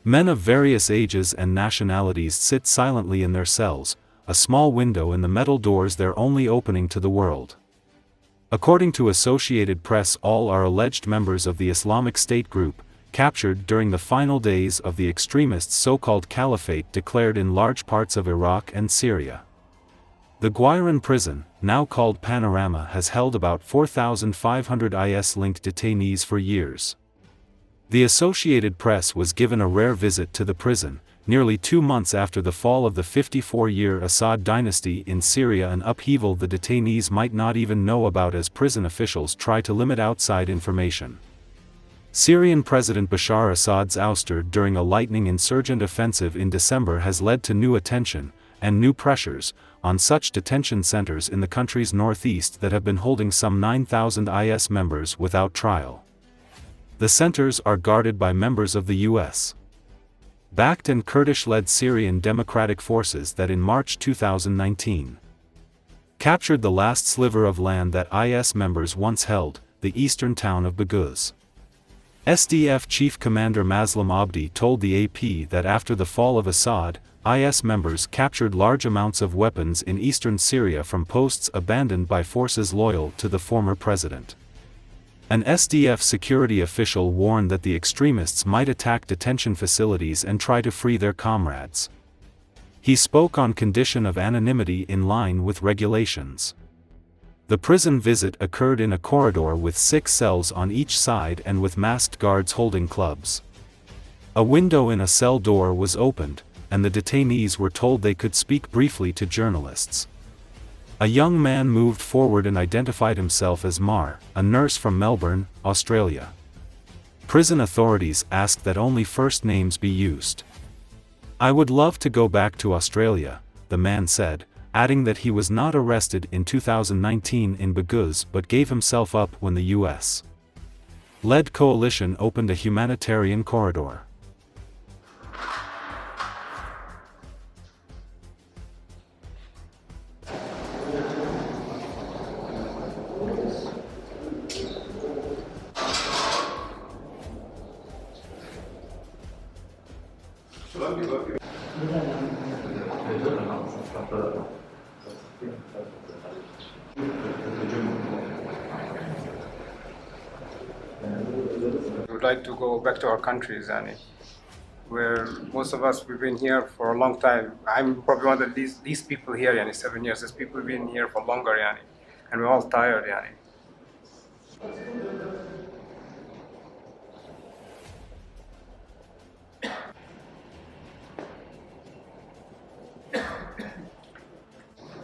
Men of various ages and nationalities sit silently in their cells, a small window in the metal doors their only opening to the world. According to Associated Press, all are alleged members of the Islamic State group, captured during the final days of the extremists' so-called caliphate declared in large parts of Iraq and Syria. The Gweiran Prison, now called Panorama, has held about 4,500 IS-linked detainees for years. The Associated Press was given a rare visit to the prison, nearly 2 months after the fall of the 54-year Assad dynasty in Syria, an upheaval the detainees might not even know about as prison officials try to limit outside information. Syrian President Bashar Assad's ouster during a lightning insurgent offensive in December has led to new attention, and new pressures, on such detention centers in the country's northeast that have been holding some 9,000 IS members without trial. The centers are guarded by members of the U.S. backed and Kurdish-led Syrian Democratic Forces that in March 2019 captured the last sliver of land that IS members once held, the eastern town of Bucha. SDF Chief Commander Mazlum Abdi told the AP that after the fall of Assad, IS members captured large amounts of weapons in eastern Syria from posts abandoned by forces loyal to the former president. An SDF security official warned that the extremists might attack detention facilities and try to free their comrades. He spoke on condition of anonymity in line with regulations. The prison visit occurred in a corridor with 6 cells on each side and with masked guards holding clubs. A window in a cell door was opened, and the detainees were told they could speak briefly to journalists. A young man moved forward and identified himself as Mar, a nurse from Melbourne, Australia. Prison authorities asked that only first names be used. "I would love to go back to Australia," the man said, adding that he was not arrested in 2019 in Bucha but gave himself up when the US-led coalition opened a humanitarian corridor. We would like to go back to our countries, where most of us, we've been here for a long time. I'm probably one of the least people here, 7 years. There's people who've been here for longer, and we're all tired.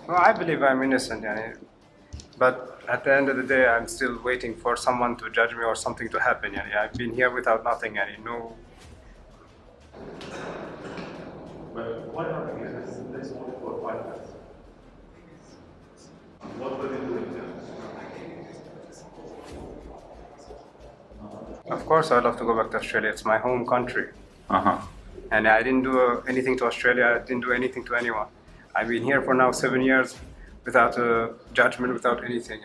Well, I believe I'm innocent, but at the end of the day, I'm still waiting for someone to judge me or something to happen. I've been here without nothing, no. But what happened is this only for 5 minutes. What were they doing then? Of course, I'd love to go back to Australia. It's my home country. And I didn't do anything to Australia. I didn't do anything to anyone. I've been here for now 7 years without a judgment, without anything.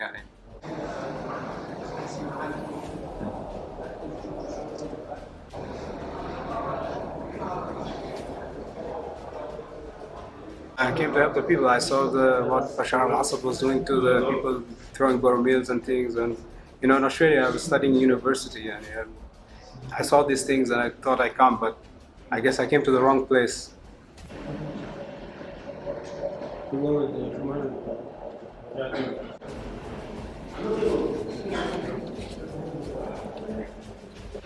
I came to help the people. I saw what Bashar Assad was doing to the people, throwing bomb and things. And in Australia, I was studying university, and I saw these things, and I thought I'd come, but I guess I came to the wrong place.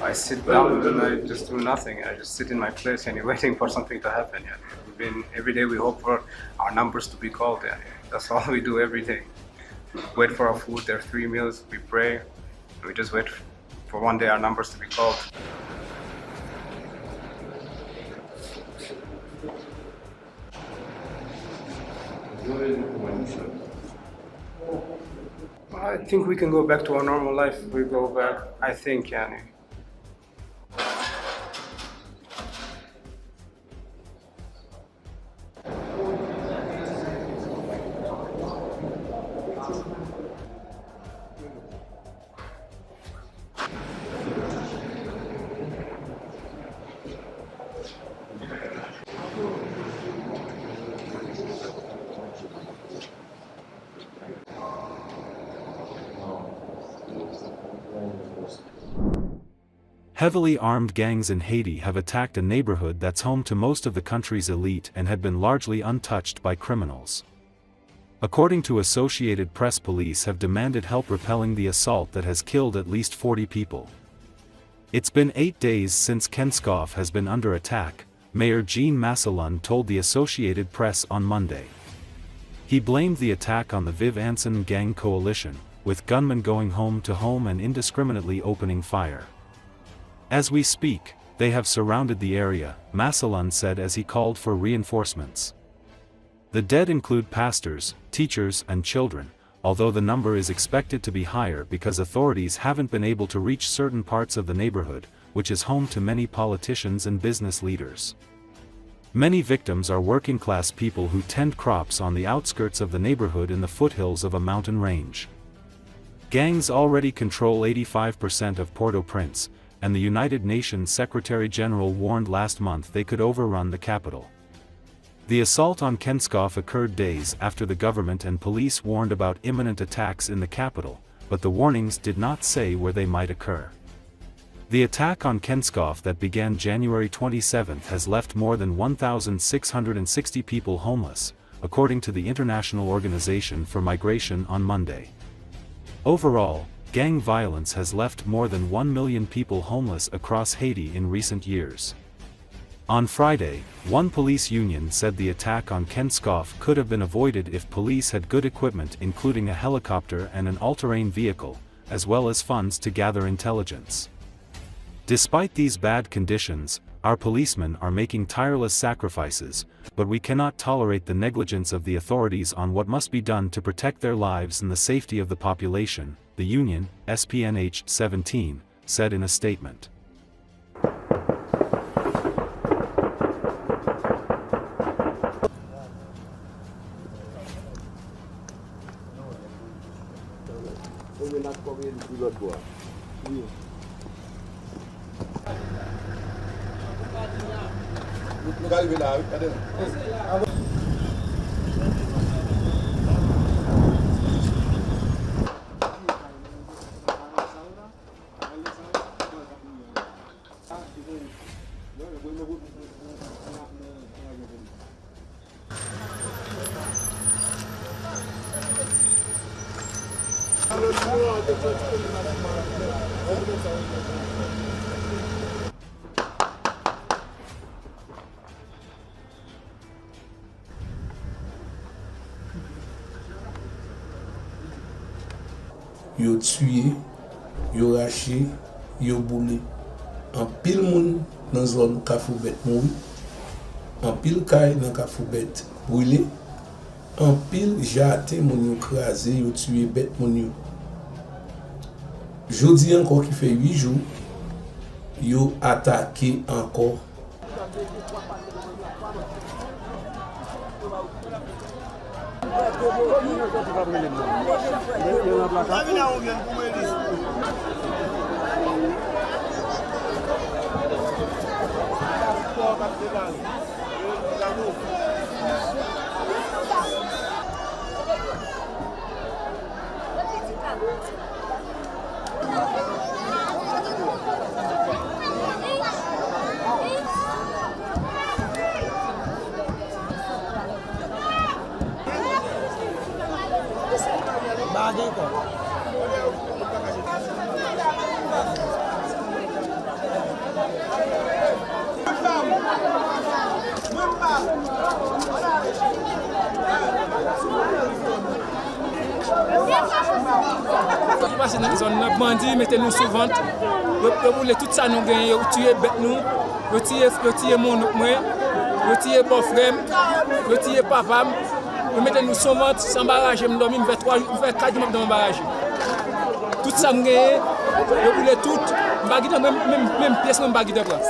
I sit down and I just do nothing. I just sit in my place and waiting for something to happen. Every day we hope for our numbers to be called. That's all we do every day. Wait for our food. There are 3 meals. We pray. We just wait for one day our numbers to be called. I think we can go back to our normal life. We go back, I think, Heavily armed gangs in Haiti have attacked a neighborhood that's home to most of the country's elite and had been largely untouched by criminals. According to Associated Press, police have demanded help repelling the assault that has killed at least 40 people. It's been 8 days since Kenskov has been under attack, Mayor Jean Masselun told the Associated Press on Monday. He blamed the attack on the Viv Anson gang coalition, with gunmen going home to home and indiscriminately opening fire. As we speak, they have surrounded the area, Masselun said as he called for reinforcements. The dead include pastors, teachers, and children, although the number is expected to be higher because authorities haven't been able to reach certain parts of the neighborhood, which is home to many politicians and business leaders. Many victims are working-class people who tend crops on the outskirts of the neighborhood in the foothills of a mountain range. Gangs already control 85% of Port-au-Prince, and the United Nations Secretary-General warned last month they could overrun the capital. The assault on Kenskov occurred days after the government and police warned about imminent attacks in the capital, but the warnings did not say where they might occur. The attack on Kenskov that began January 27 has left more than 1,660 people homeless, according to the International Organization for Migration on Monday. Overall, gang violence has left more than 1 million people homeless across Haiti in recent years. On Friday, one police union said the attack on Kenskov could have been avoided if police had good equipment including a helicopter and an all-terrain vehicle, as well as funds to gather intelligence. Despite these bad conditions, our policemen are making tireless sacrifices, but we cannot tolerate the negligence of the authorities on what must be done to protect their lives and the safety of the population, the union, SPNH 17, said in a statement. Yo tué, yo raché, yo boulé. En pile moun dans zone Kafoubet mouri. En pile kay dans Kafoubet brûlé. En pile jaté moun yo krasé, yo tué bête moun yo. Jodi encore qui fait 8 jours, yo attaqué encore. Parce que zone nan bandi mettez nous sous vente. Yo boule tout ça nous gagne, yo tuer bête nous, yo tuer mon moi, yo tuer bon frère, yo tuer papa, yo mettez nous sous vente sans barrage, me dormir fait 4 jours dans barrage. Tout ça nous gagne, yo boule tout, bagui même pièce même bagui de place.